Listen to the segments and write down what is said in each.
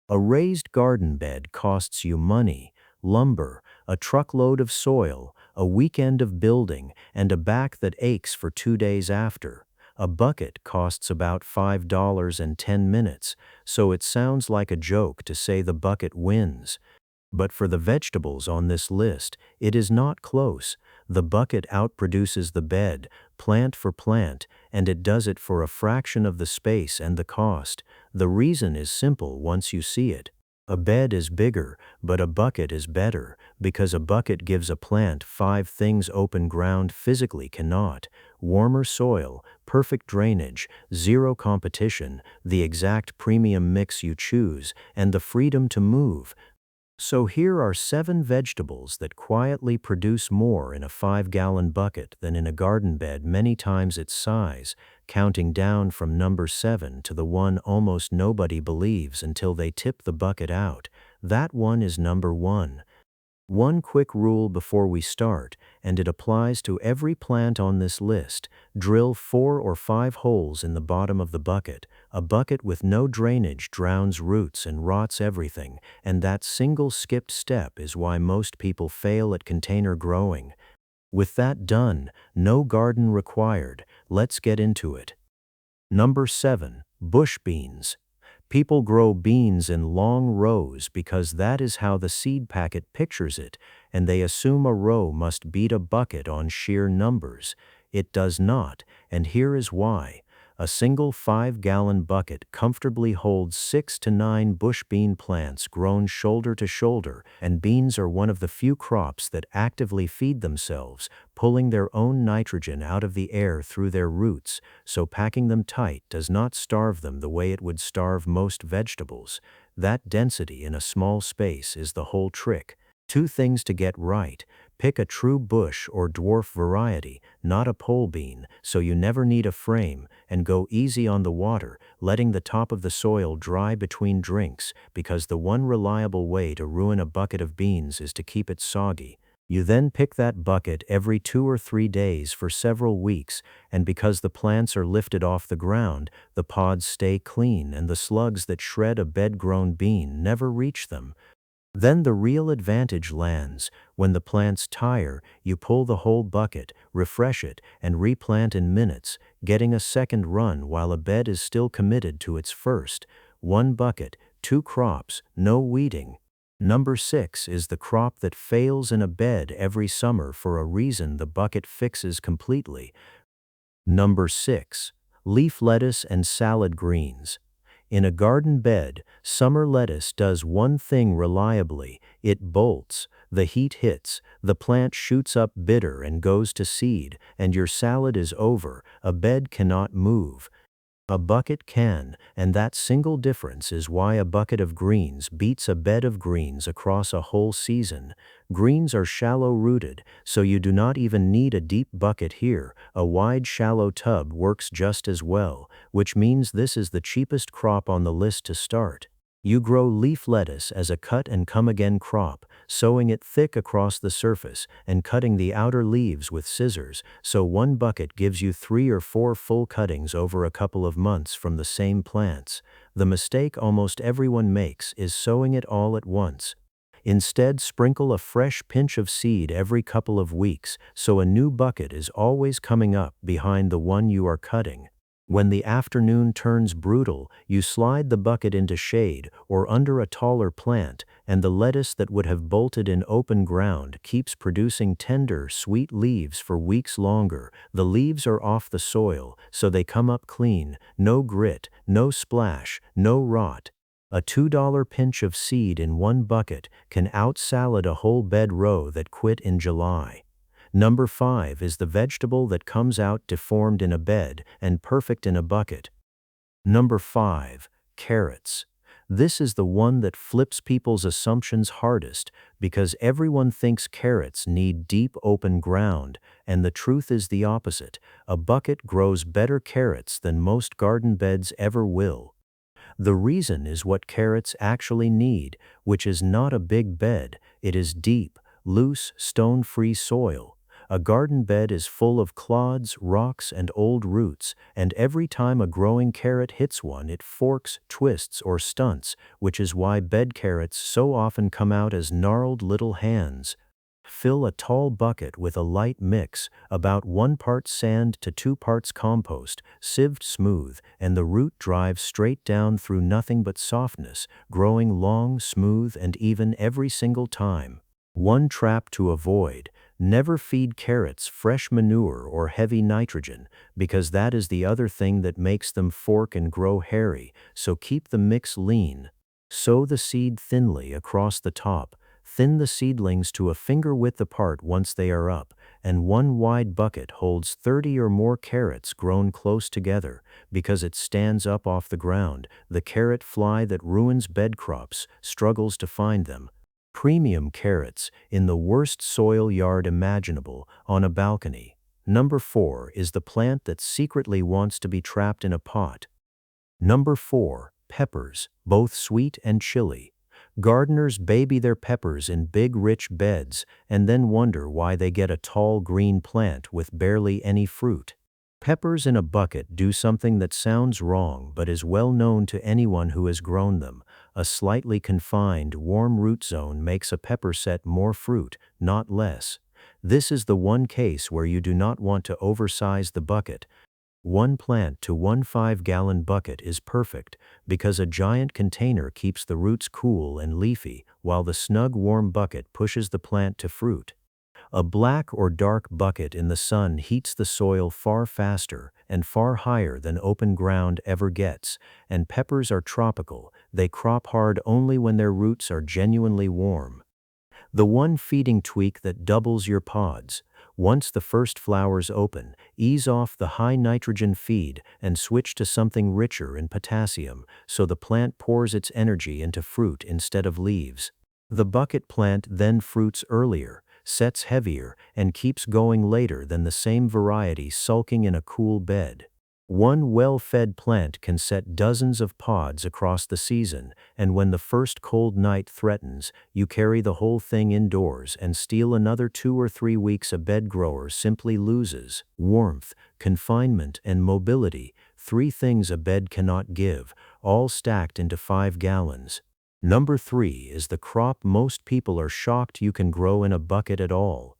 A raised garden bed costs you money, lumber, a truckload of soil, a weekend of building, and a back that aches for 2 days after. A bucket costs about $5.10, so it sounds like a joke to say the bucket wins. But for the vegetables on this list, it is not close. The bucket outproduces the bed, plant for plant, and it does it for a fraction of the space and the cost. The reason is simple once you see it. A bed is bigger, but a bucket is better, because a bucket gives a plant 5 things open ground physically cannot: warmer soil, perfect drainage, zero competition, the exact premium mix you choose, and the freedom to move. So here are 7 vegetables that quietly produce more in a 5-gallon bucket than in a garden bed many times its size, counting down from number 7 to the one almost nobody believes until they tip the bucket out. That one is number 1. One quick rule before we start, and it applies to every plant on this list: drill 4 or 5 holes in the bottom of the bucket. A bucket with no drainage drowns roots and rots everything, and that single skipped step is why most people fail at container growing. With that done, no garden required. Let's get into it. Number 7. Bush beans. People grow beans in long rows because that is how the seed packet pictures it, and they assume a row must beat a bucket on sheer numbers. It does not, and here is why. A single 5-gallon bucket comfortably holds 6 to 9 bush bean plants grown shoulder to shoulder, and beans are one of the few crops that actively feed themselves, pulling their own nitrogen out of the air through their roots, so packing them tight does not starve them the way it would starve most vegetables. That density in a small space is the whole trick. 2 things to get right: pick a true bush or dwarf variety, not a pole bean, so you never need a frame, and go easy on the water, letting the top of the soil dry between drinks, because the one reliable way to ruin a bucket of beans is to keep it soggy. You then pick that bucket every 2 or 3 days for several weeks, and because the plants are lifted off the ground, the pods stay clean and the slugs that shred a bed-grown bean never reach them. Then the real advantage lands. When the plants tire, you pull the whole bucket, refresh it, and replant in minutes, getting a second run while a bed is still committed to its first. 1 bucket, 2 crops, no weeding. Number 6 is the crop that fails in a bed every summer for a reason the bucket fixes completely. Number 6. Leaf lettuce and salad greens. In a garden bed, summer lettuce does one thing reliably: it bolts. The heat hits, the plant shoots up bitter and goes to seed, and your salad is over. A bed cannot move. A bucket can, and that single difference is why a bucket of greens beats a bed of greens across a whole season. Greens are shallow-rooted, so you do not even need a deep bucket here. A wide, shallow tub works just as well, which means this is the cheapest crop on the list to start. You grow leaf lettuce as a cut-and-come-again crop, sowing it thick across the surface and cutting the outer leaves with scissors, so 1 bucket gives you 3 or 4 full cuttings over a couple of months from the same plants. The mistake almost everyone makes is sowing it all at once. Instead, sprinkle a fresh pinch of seed every couple of weeks, so a new bucket is always coming up behind the one you are cutting. When the afternoon turns brutal, you slide the bucket into shade or under a taller plant, and the lettuce that would have bolted in open ground keeps producing tender, sweet leaves for weeks longer. The leaves are off the soil, so they come up clean: no grit, no splash, no rot. A $2 pinch of seed in 1 bucket can out-salad a whole bed row that quit in July. Number 5 is the vegetable that comes out deformed in a bed and perfect in a bucket. Number 5. Carrots. This is the one that flips people's assumptions hardest, because everyone thinks carrots need deep open ground, and the truth is the opposite. A bucket grows better carrots than most garden beds ever will. The reason is what carrots actually need, which is not a big bed. It is deep, loose, stone-free soil. A garden bed is full of clods, rocks, and old roots, and every time a growing carrot hits one, it forks, twists, or stunts, which is why bed carrots so often come out as gnarled little hands. Fill a tall bucket with a light mix, about 1 part sand to 2 parts compost, sieved smooth, and the root drives straight down through nothing but softness, growing long, smooth, and even every single time. One trap to avoid: never feed carrots fresh manure or heavy nitrogen, because that is the other thing that makes them fork and grow hairy, so keep the mix lean. Sow the seed thinly across the top. Thin the seedlings to a finger width apart once they are up, and one wide bucket holds 30 or more carrots grown close together, because it stands up off the ground. The carrot fly that ruins bed crops struggles to find them. Premium carrots in the worst soil yard imaginable, on a balcony. Number 4 is the plant that secretly wants to be trapped in a pot. Number 4, peppers, both sweet and chili. Gardeners baby their peppers in big rich beds and then wonder why they get a tall green plant with barely any fruit. Peppers in a bucket do something that sounds wrong but is well known to anyone who has grown them. A slightly confined, warm root zone makes a pepper set more fruit, not less. This is the one case where you do not want to oversize the bucket. One plant to one 5-gallon bucket is perfect, because a giant container keeps the roots cool and leafy, while the snug warm bucket pushes the plant to fruit. A black or dark bucket in the sun heats the soil far faster and far higher than open ground ever gets, and peppers are tropical. They crop hard only when their roots are genuinely warm. The one feeding tweak that doubles your pods: once the first flowers open, ease off the high nitrogen feed and switch to something richer in potassium, so the plant pours its energy into fruit instead of leaves. The bucket plant then fruits earlier, sets heavier, and keeps going later than the same variety sulking in a cool bed. One well-fed plant can set dozens of pods across the season, and when the first cold night threatens, you carry the whole thing indoors and steal another 2 or 3 weeks. A bed grower simply loses: warmth, confinement, and mobility, 3 things a bed cannot give, all stacked into 5 gallons. Number 3 is the crop most people are shocked you can grow in a bucket at all.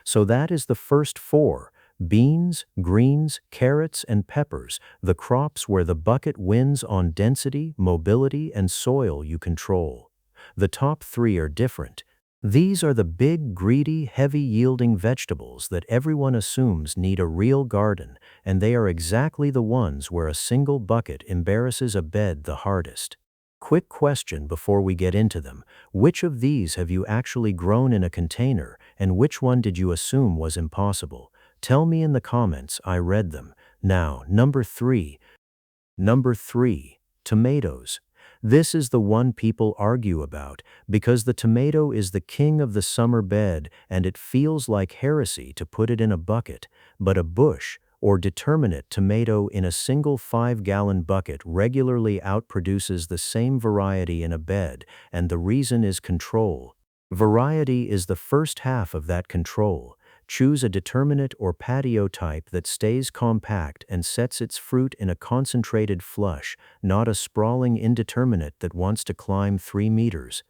So that is the first 4. Beans, greens, carrots, and peppers, the crops where the bucket wins on density, mobility, and soil you control. The top 3 are different. These are the big, greedy, heavy-yielding vegetables that everyone assumes need a real garden, and they are exactly the ones where a single bucket embarrasses a bed the hardest. Quick question before we get into them: which of these have you actually grown in a container, and which one did you assume was impossible? Tell me in the comments. I read them. Now, number 3. Number 3, tomatoes. This is the one people argue about, because the tomato is the king of the summer bed and it feels like heresy to put it in a bucket. But a bush, or determinate tomato in a single 5-gallon bucket regularly outproduces the same variety in a bed, and the reason is control. Variety is the first half of that control. Choose a determinate or patio type that stays compact and sets its fruit in a concentrated flush, not a sprawling indeterminate that wants to climb 3 meters.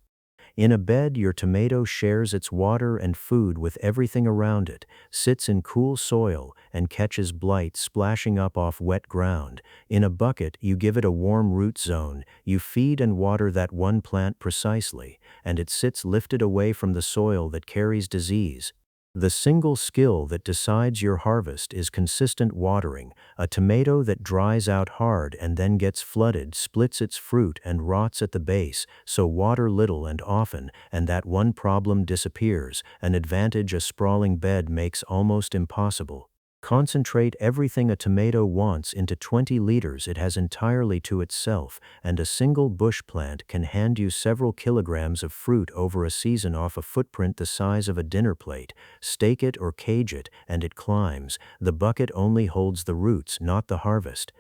In a bed, your tomato shares its water and food with everything around it, sits in cool soil, and catches blight splashing up off wet ground. In a bucket, you give it a warm root zone, you feed and water that one plant precisely, and it sits lifted away from the soil that carries disease. The single skill that decides your harvest is consistent watering. A tomato that dries out hard and then gets flooded splits its fruit and rots at the base, so water little and often, and that one problem disappears, an advantage a sprawling bed makes almost impossible. Concentrate everything a tomato wants into 20 liters it has entirely to itself, and a single bush plant can hand you several kilograms of fruit over a season off a footprint the size of a dinner plate. Stake it or cage it, and it climbs. The bucket only holds the roots, not the harvest.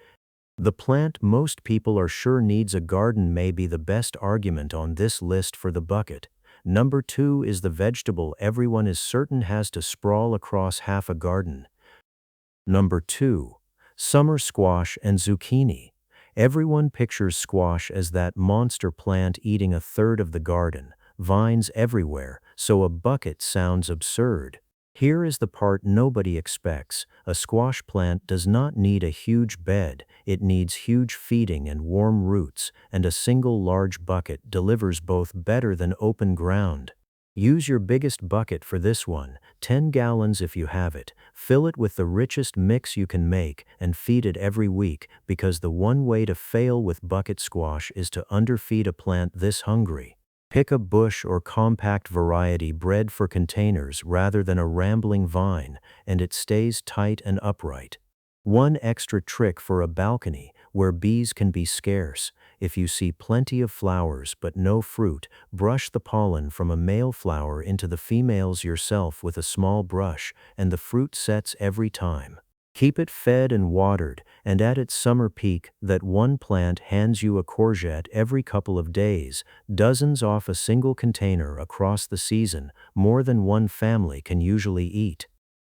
The plant most people are sure needs a garden may be the best argument on this list for the bucket. Number 2 is the vegetable everyone is certain has to sprawl across half a garden. Number 2. Summer squash and zucchini. Everyone pictures squash as that monster plant eating a third of the garden, vines everywhere, so a bucket sounds absurd. Here is the part nobody expects. A squash plant does not need a huge bed, it needs huge feeding and warm roots, and a single large bucket delivers both better than open ground. Use your biggest bucket for this one, 10 gallons if you have it. Fill it with the richest mix you can make and feed it every week, because the one way to fail with bucket squash is to underfeed a plant this hungry. Pick a bush or compact variety bred for containers rather than a rambling vine, and it stays tight and upright. One extra trick for a balcony where bees can be scarce. If you see plenty of flowers but no fruit, brush the pollen from a male flower into the females yourself with a small brush, and the fruit sets every time. Keep it fed and watered, and at its summer peak, that one plant hands you a courgette every couple of days, dozens off a single container across the season, more than one family can usually eat.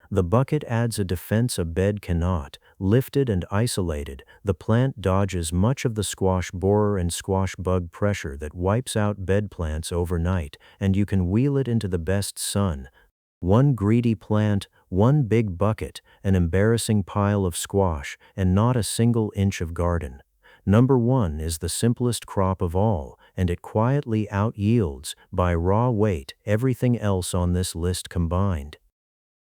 The bucket adds a defense a bed cannot. Lifted and isolated, the plant dodges much of the squash borer and squash bug pressure that wipes out bed plants overnight, and you can wheel it into the best sun. One greedy plant, one big bucket, an embarrassing pile of squash, and not a single inch of garden. Number 1 is the simplest crop of all, and it quietly out-yields, by raw weight, everything else on this list combined.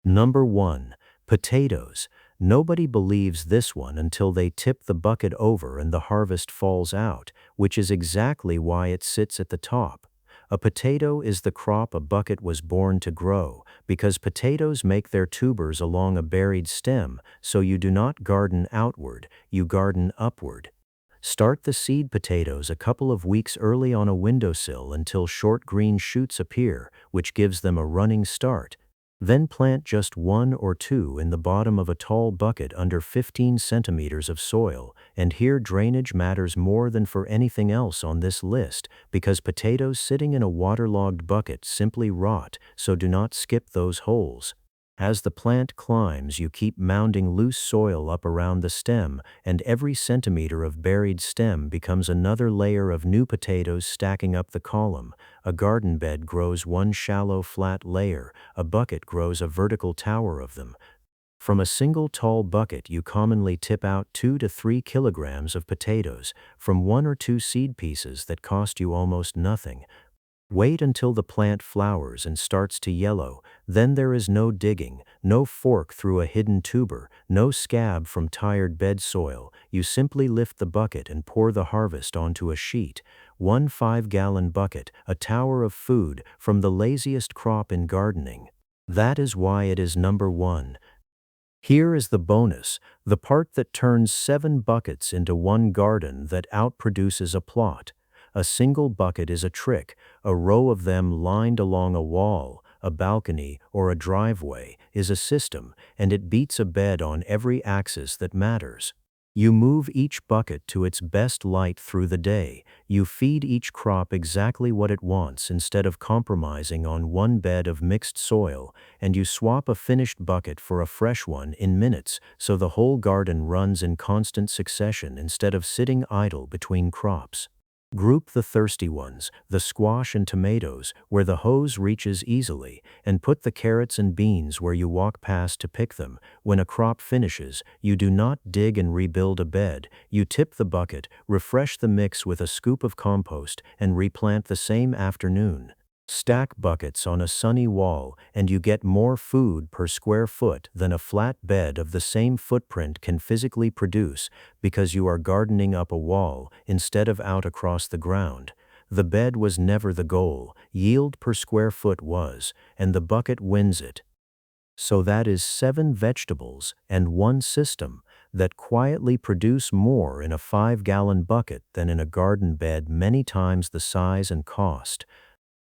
Number 1. Potatoes. Nobody believes this one until they tip the bucket over and the harvest falls out, which is exactly why it sits at the top. A potato is the crop a bucket was born to grow, because potatoes make their tubers along a buried stem, so you do not garden outward, you garden upward. Start the seed potatoes a couple of weeks early on a windowsill until short green shoots appear, which gives them a running start. Then plant just 1 or 2 in the bottom of a tall bucket under 15 centimeters of soil, and here drainage matters more than for anything else on this list, because potatoes sitting in a waterlogged bucket simply rot, so do not skip those holes. As the plant climbs, you keep mounding loose soil up around the stem, and every centimeter of buried stem becomes another layer of new potatoes stacking up the column. A garden bed grows one shallow flat layer, a bucket grows a vertical tower of them. From a single tall bucket you commonly tip out 2 to 3 kilograms of potatoes, from 1 or 2 seed pieces that cost you almost nothing. Wait until the plant flowers and starts to yellow, then there is no digging, no fork through a hidden tuber, no scab from tired bed soil. You simply lift the bucket and pour the harvest onto a sheet. One 5-gallon bucket, a tower of food, from the laziest crop in gardening. That is why it is number 1. Here is the bonus, the part that turns 7 buckets into one garden that outproduces a plot. A single bucket is a trick. A row of them lined along a wall, a balcony, or a driveway is a system, and it beats a bed on every axis that matters. You move each bucket to its best light through the day. You feed each crop exactly what it wants instead of compromising on one bed of mixed soil, and you swap a finished bucket for a fresh one in minutes, so the whole garden runs in constant succession instead of sitting idle between crops. Group the thirsty ones, the squash and tomatoes, where the hose reaches easily, and put the carrots and beans where you walk past to pick them. When a crop finishes, you do not dig and rebuild a bed. You tip the bucket, refresh the mix with a scoop of compost, and replant the same afternoon. Stack buckets on a sunny wall, and you get more food per square foot than a flat bed of the same footprint can physically produce, because you are gardening up a wall instead of out across the ground. The bed was never the goal, yield per square foot was, and the bucket wins it. So that is 7 vegetables and 1 system that quietly produce more in a 5-gallon bucket than in a garden bed many times the size and cost.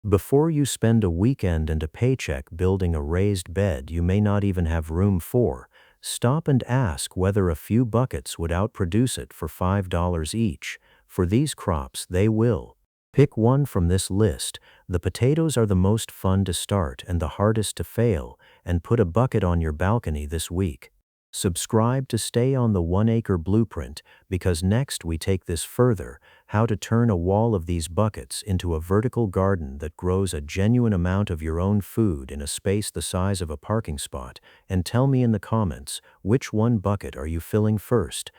Before you spend a weekend and a paycheck building a raised bed you may not even have room for, stop and ask whether a few buckets would outproduce it for $5 each. For these crops, they will. Pick one from this list. The potatoes are the most fun to start and the hardest to fail, and put a bucket on your balcony this week. Subscribe to stay on the 1 acre blueprint, because next we take this further: how to turn a wall of these buckets into a vertical garden that grows a genuine amount of your own food in a space the size of a parking spot. And tell me in the comments, which one bucket are you filling first?